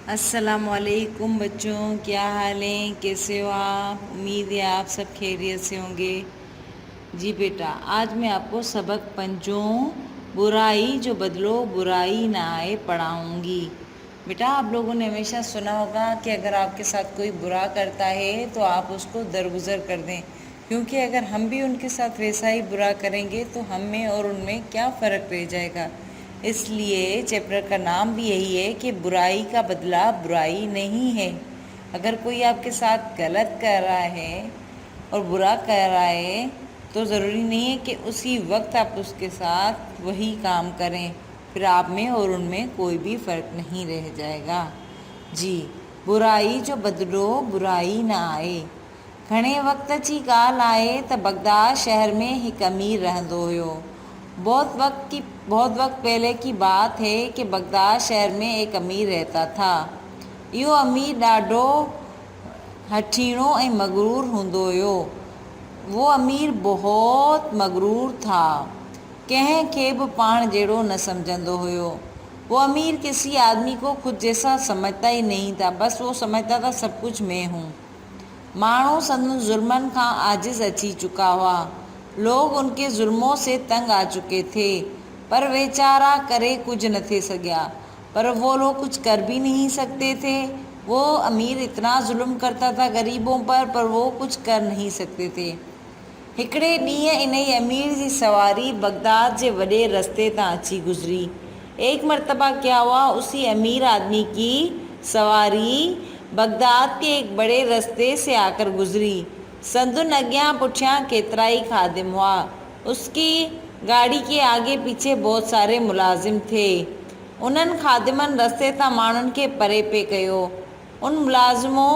अस्सलामुअलैकुम बच्चों, क्या हाल है? कैसे हो आप? उम्मीद है आप सब खैरियत से होंगे। जी बेटा, आज मैं आपको सबक पंचों बुराई जो बदलो बुराई ना आए पढ़ाऊँगी। बेटा, आप लोगों ने हमेशा सुना होगा कि अगर आपके साथ कोई बुरा करता है तो आप उसको दरगुजर कर दें, क्योंकि अगर हम भी उनके साथ वैसा ही बुरा करेंगे तो हम में और उनमें क्या फ़र्क रह जाएगा। इसलिए चैप्टर का नाम भी यही है कि बुराई का बदला बुराई नहीं है। अगर कोई आपके साथ गलत कर रहा है और बुरा कर रहा है तो ज़रूरी नहीं है कि उसी वक्त आप उसके साथ वही काम करें, फिर आप में और उनमें कोई भी फ़र्क नहीं रह जाएगा। जी, बुराई जो बदलो बुराई ना आए। घणे वक्त जी ॻाल्हि आहे त बगदाद शहर में हिकु अमीर रहंदो हुयो। बहुत वक्त पहले की बात है कि बगदाद शहर में एक अमीर रहता था। इहो अमीर ॾाढो हठीणो ऐं मगरूर हूंदो हुयो। वो अमीर बहुत मगरूर था, कंहिंखे बि पाण जहिड़ो न समझंदो हुयो। वो अमीर किसी आदमी को खुद जैसा समझता ही नहीं था, बस वो समझता था सब कुछ मैं हूँ। माण्हू संदन जुल्मन खां आजिज़ अची चुका हुआ। लोग उनके जुल्मों से तंग आ चुके थे, पर बेचारा करे कुछ न थे सकिया। पर वो लोग कुछ कर भी नहीं सकते थे। वो अमीर इतना जुल्म करता था गरीबों पर वो कुछ कर नहीं सकते थे। हिकिड़े ॾींहुं इन ई अमीर जी सवारी बगदाद जे वॾे रस्ते तां अची गुज़री। एक मरतबा क्या हुआ, उसी अमीर आदमी की सवारी बगदाद के एक बड़े रस्ते से आकर गुजरी। संदुन अॻियां पुठियां केतिरा ही खादिम हुआ। उसकी गाड़ी के आगे पीछे बहुत सारे मुलाजिम थे। उन्हनि खादिमनि रस्ते तां माण्हुनि खे परे पे कयो। उन मुलाजिमों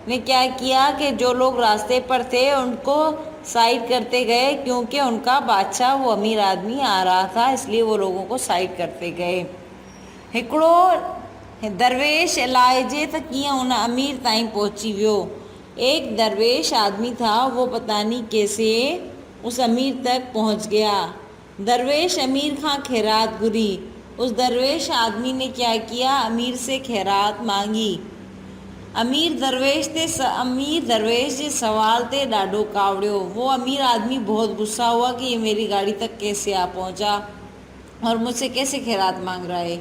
ने क्या किया कि जो लोग रास्ते पर थे उनको साइड करते गए, क्योंकि उनका बादशाह वो अमीर आदमी आ रहा था, इसलिए वो लोगों को साइड करते गए। हिकिड़ो दरवेश इलाइजे त कीअं उन अमीर ताईं पहुची वियो। एक दरवेश आदमी था, वो पता नहीं कैसे उस अमीर तक पहुंच गया। दरवेश अमीर खां खैरात घुरी। उस दरवेश आदमी ने क्या किया, अमीर से खैरात मांगी। अमीर दरवेश जे सवाल ते ॾाढो कावड़ियो। वो अमीर आदमी बहुत गुस्सा हुआ कि ये मेरी गाड़ी तक कैसे आ पहुंचा और मुझसे कैसे खैरात मांग रहा है।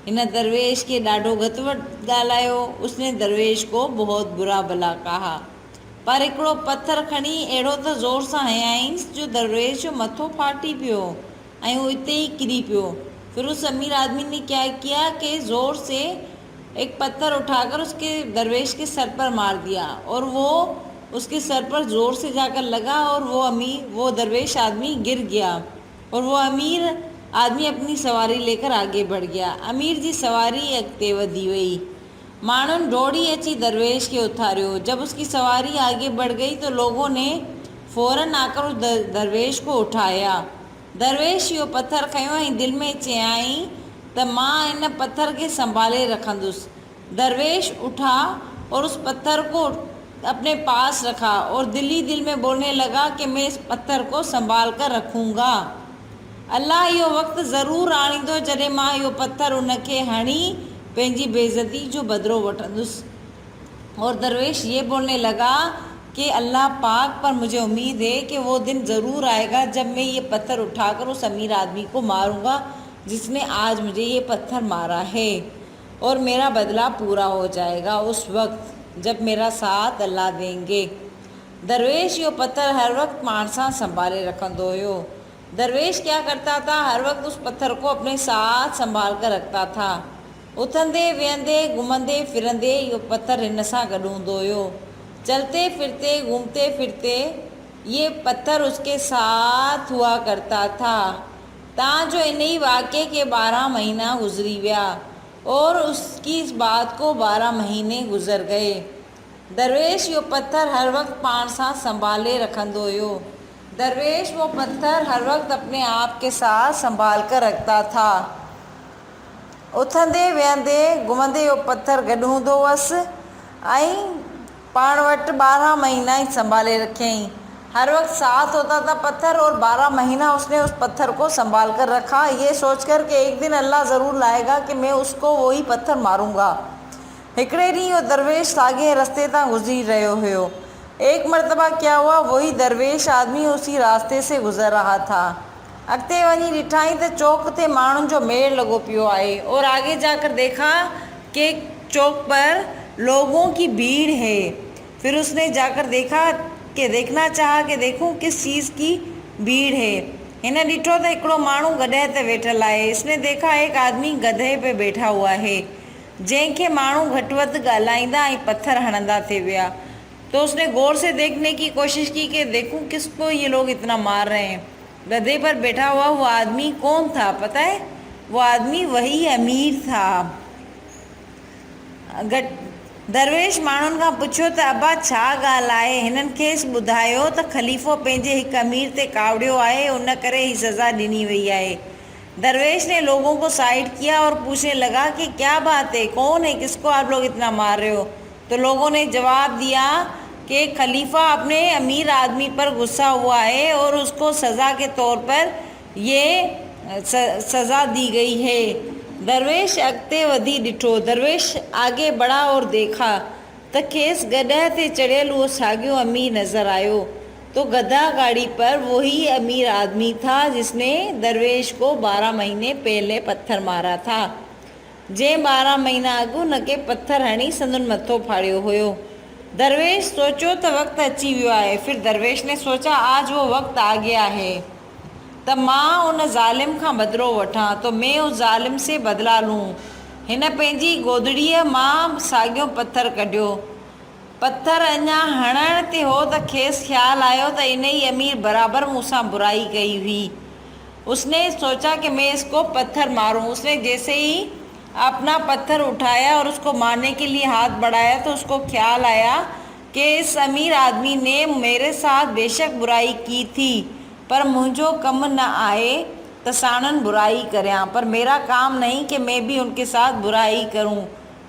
इन दरवेश के ॾाढो घटि वधि ॻाल्हायो। उसने दरवेश को बहुत बुरा भला कहा, पर हिकिड़ो पत्थर खणी अहिड़ो त ज़ोर सां हयांईंसि जो दरवेश जो मथो फाटी पियो ऐं वो हिते ही किरी पियो। फिर उस अमीर आदमी ने क्या किया कि ज़ोर से एक पत्थर उठाकर उसके दरवेश के सर पर मार दिया और वो उसके सर पर ज़ोर से जाकर लगा और वो दरवेश आदमी गिर गया और वो अमीर आदमी अपनी सवारी लेकर आगे बढ़ गया। अमीर जी सवारी अॻिते वधी वई। माण्हुनि दौड़ी अची दरवेश खे उथारियो। जब उसकी सवारी आगे बढ़ गई तो लोगों ने फ़ौरन आकर उस दरवेश को उठाया। दरवेश इहो पत्थर खयो ऐं दिलि में चयाईं त मां इन पत्थर के संभाले रखंदुसि। दरवेश उठा और उस पत्थर को अपने पास रखा और दिल ही दिल में बोलने लगा कि मैं इस पत्थर को संभाल कर रखूँगा। अल्लाह इहो वक़्तु ज़रूरु आणींदो जॾहिं मां इहो पत्थर उनखे हणी पंहिंजी बेइज़ती जो बदिलो वठंदुसि। और दरवेश ये बोलने लगा कि अल्लाह पाक पर मुझे उम्मीद है कि वो दिन ज़रूर आएगा जब मैं ये पत्थर उठाकर उस अमीर आदमी को मारूंगा जिसने आज मुझे ये पत्थर मारा है, और मेरा बदला पूरा हो जाएगा उस वक्त जब मेरा साथ अल्लाह देंगे। दरवेश इहो पत्थर हर वक्त पाण सां संभाले रखंदो हुयो। दरवेश क्या करता था, हर वक्त उस पत्थर को अपने साथ संभाल कर रखता था। उथंदे वेहंदे घुमंदे फिरंदे इहो पत्थर हिन सां गॾु हूंदो हुयो। चलते फिरते घूमते फिरते ये पत्थर उसके साथ हुआ करता था। जो इन ही वाक़े के 12 महीना गुजरी विया और उसकी इस बात को 12 महीने गुजर गए। दरवेश इहो पत्थर हर वक्त पाण सां संभाले रखंदो हुयो। दरवेश वो पत्थर हर वक्त अपने आप के साथ संभाल कर रखता था। उथंदे वेहंदे घुमंदे इहो पत्थर गॾु हूंदो हुअसि ऐं पाण वटि 12 महीना ही संभाले रखियईं। हर वक्त साथ होता था पत्थर और 12 महीना उसने उस पत्थर को संभाल कर रखा, ये सोचकर कि एक दिन अल्लाह ज़रूर लाएगा कि मैं उसको वही पत्थर मारूंगा। हिकिड़े ॾींहुं इहो दरवेश साॻे रस्ते तां गुज़री रहियो हुयो। एक मरतबा क्या हुआ, वही दरवेश आदमी उसी रास्ते से गुज़र रहा था। अॻिते वञी ॾिठाई त चौक ते माण्हुनि जो मेड़ लॻो पियो आहे और आगे जाकर देखा कि चौक पर लोगों की भीड़ है। फिर उसने जाकर देखा कि देखना चाहा कि देखूं किस चीज़ की भीड़ है। हिन ॾिठो त हिकिड़ो माण्हू गधे ते वेठल आहे। इसने देखा एक आदमी गधे पे बैठा हुआ है, जंहिंखे माण्हू घटि वधि ॻाल्हाईंदा ऐं पत्थर हणंदा थी विया। तो उसने गौर से देखने की कोशिश की कि देखूं किसको ये लोग इतना मार रहे हैं। गधे पर बैठा हुआ वो आदमी कौन था पता है? वो आदमी वही अमीर था। दरवेश माण्हुनि खां पुछियो त अबा छा ॻाल्हि आहे? हिननि खेसि ॿुधायो त ख़लीफ़ो पंहिंजे हिकु अमीर ते कावड़ियो आहे, उन करे ही सज़ा ॾिनी वई आहे। दरवेश ने लोगों को साइड किया और पूछने लगा कि क्या बात है, कौन है, किसको आप लोग इतना मार रहे हो? तो लोगों ने जवाब दिया कि खलीफा अपने अमीर आदमी पर गुस्सा हुआ है और उसको सज़ा के तौर पर ये सज़ा दी गई है। दरवेश अॻिते वधी ॾिठो। दरवेश आगे बढ़ा और देखा त खेसि गॾह ते चढ़ियल उहो साॻियो अमीर नज़र आयो। तो गधा गाड़ी पर वही अमीर आदमी था जिसने दरवेश को 12 महीने पहले पत्थर मारा था। जे 12 महीना अॻु हुनखे पत्थर हणी संदुनि मथो फाड़ियो हुयो। दरवेश सोचो त वक़्तु अची वियो आहे। फिर दरवेश ने सोचा आज वो वक़्तु आ गया है त मां उन ज़ालिम खां बदिलो वठां, तो मैं उस ज़ालिम से बदला लूं। हिन पंहिंजी गोदड़ीअ मां साॻियो पत्थर कढियो। पत्थर अञा हणण ते हो त खेसि ख़्यालु आयो त इन ही अमीर बराबरि मूंसां बुराई कई हुई। उसने सोचा कि मैं इसको पत्थर मारूं। उसने जैसे ही अपना पत्थर उठाया और उसको मारने के लिए हाथ बढ़ाया तो उसको ख्याल आया कि इस अमीर आदमी ने मेरे साथ बेशक बुराई की थी, पर मुझो कम न आए त साणन बुराई करियां, पर मेरा काम नहीं कि मैं भी उनके साथ बुराई करूं।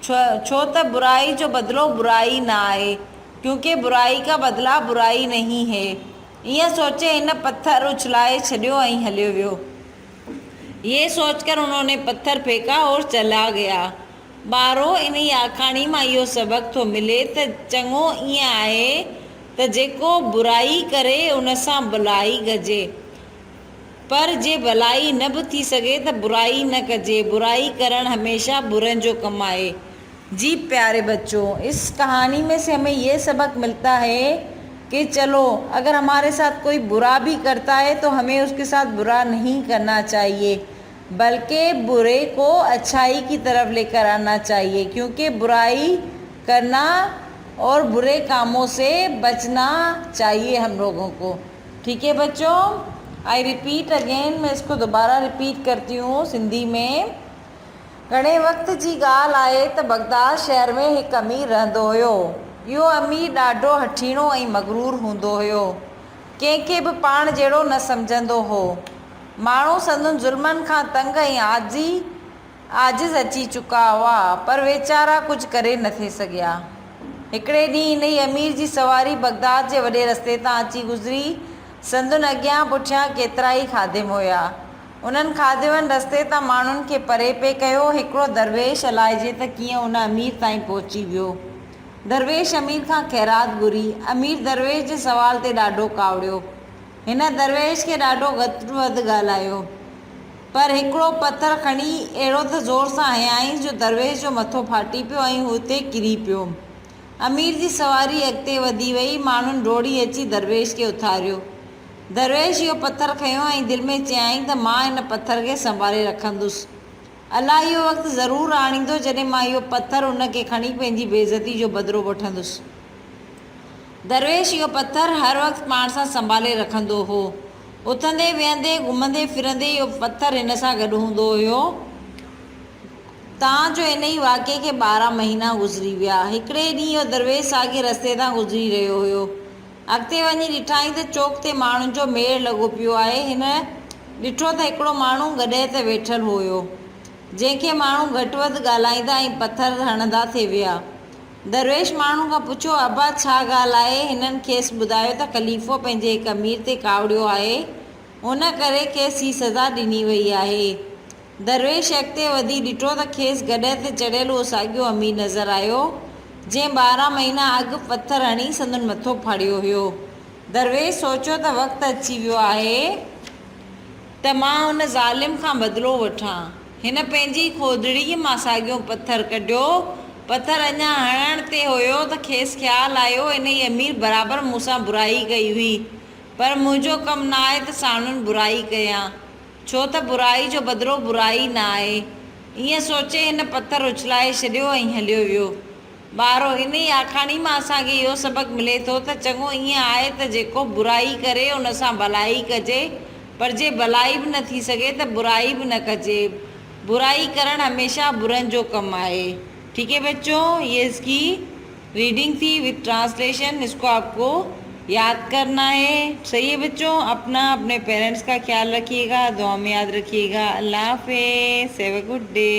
छो त बुराई जो बदलो बुराई ना आए, क्योंकि बुराई का बदला बुराई नहीं है। ईअं सोचे हिन पत्थर उछलाए छॾियो ऐं हलियो वियो। ये सोचकर उन्होंने पत्थर फेंका और चला गया। ॿारो इन ई आखाणी मां इहो सबक़ थो मिले त चङो ईअं आहे त जेको बुराई करे उन सां भलाई कजे, पर जे भलाई न बि थी सघे त बुराई न कजे। बुराई करण हमेशा बुरनि जो कमु आहे। जी प्यारे बच्चों, इस कहानी में से हमें ये सबक मिलता है कि चलो अगर हमारे साथ कोई बुरा भी करता है तो हमें उसके साथ बुरा नहीं करना चाहिए, बल्कि बुरे को अच्छाई की तरफ लेकर आना चाहिए, क्योंकि बुराई करना और बुरे कामों से बचना चाहिए हम लोगों को। ठीक है बच्चों, आई रिपीट अगेन, मैं इसको दोबारा रिपीट करती हूँ सिंधी में। घणे वक़्त जी ॻाल्हि आहे त बगदाद शहर में हिकु अमीर रहंदो हुयो। इहो अमीर ॾाढो हठीणो ऐं मगरूर हूंदो हुयो, कंहिंखे बि पाण जहिड़ो न सम्झंदो हो। माण्हू संदुनि ज़ुल्मनि खां तंग ऐं आजिज़ अची चुका हुआ, पर वेचारा कुझु करे न थे सघिया। हिकिड़े ॾींहुं इन ई अमीर जी सवारी बगदाद जे वॾे रस्ते तां अची गुज़री। संदुनि अॻियां पुठियां केतिरा ई खादिम हुया। उन्हनि खादिमनि रस्ते तां माण्हुनि खे परे पे कयो। हिकिड़ो दरवेश अलाइजे त कीअं उन अमीर ताईं पहुची वियो। दरवेश अमीर खां ख़ैरात घुरी। अमीर दरवेश जे सवाल ते ॾाढो कावड़ियो। हिन दरवेश खे ॾाढो घटि वधि ॻाल्हायो, पर हिकिड़ो पत्थर खणी अहिड़ो त ज़ोर सां हयांईंसि जो दरवेश जो मथो फाटी पियो ऐं हुते किरी पियो। अमीर जी सवारी अॻिते वधी वई। माण्हुनि डोड़ी अची दरवेश खे उथारियो। दरवेश इहो पत्थर खयों ऐं दिलि में चयाईं त मां हिन पत्थर खे संभाले रखंदुसि। अलाह इहो वक़्तु ज़रूरु आणींदो जॾहिं मां इहो पत्थर उन खे खणी पंहिंजी बेइज़ती जो बदिलो वठंदुसि। दरवेश इहो पत्थर हर वक़्तु पाण सां संभाले रखंदो हो। उथंदे वेहंदे घुमंदे फिरंदे इहो पत्थर हिन सां गॾु हूंदो हुयो। जो इन ई वाक़े खे 12 महीना गुज़री विया। हिकिड़े ॾींहुं इहो दरवेश साॻे रस्ते तां गुज़री रहियो हुयो। अॻिते वञी ॾिठाई त चौक ते माण्हुनि जो मेड़ लॻो पियो आहे। हिन ॾिठो त हिकिड़ो माण्हू गॾे ते वेठल हुयो, जंहिंखे माण्हू घटि वधि ॻाल्हाईंदा ऐं पत्थर हणंदा थी विया। दरवेश माण्हू खां पुछियो, अबा छा ॻाल्हि आहे? हिननि खेसि ॿुधायो त ख़लीफ़ो पंहिंजे हिकु अमीर ते कावड़ियो आहे, उन करे खेसि ही सज़ा ॾिनी वई आहे। दरवेश अॻिते वधी ॾिठो त खेसि गॾ ते चढ़ियल उहो साॻियो अमीर नज़र आयो जंहिं 12 महीना अॻु पथर हणी संदुनि मथो फाड़ियो हुयो। दरवेश सोचियो त वक़्तु अची वियो आहे त मां हुन ज़ालिम खां बदिलो वठां। हिन पंहिंजी खोदड़ीअ मां साॻियो पथर कढियो। पथर अञा हणण ते हुयो त खेसि ख़्यालु आयो इन ई अमीर बराबरि मूंसां बुराई कई हुई, पर मुंहिंजो कमु न आहे त साणुनि बुराई कयां, छो त बुराई जो बदिलो बुराई न आहे। ईअं सोचे हिन पथर उछलाए छॾियो ऐं हलियो वियो। ॿारो, इन ई आखाणी मां असांखे इहो सबक़ु मिले थो त चङो ईअं आहे त जेको बुराई करे उन सां भलाई कजे, पर जे भलाई बि न थी सघे त बुराई बि न कजे। बुराई करणु हमेशह बुरनि जो कमु आहे। ठीक है बच्चों, ये इसकी रीडिंग थी विद ट्रांसलेशन। इसको आपको याद करना है। सही है बच्चों, अपने पेरेंट्स का ख्याल रखिएगा, दुआ में याद रखिएगा। अल्लाह हाफिज़, हैव अ गुड डे।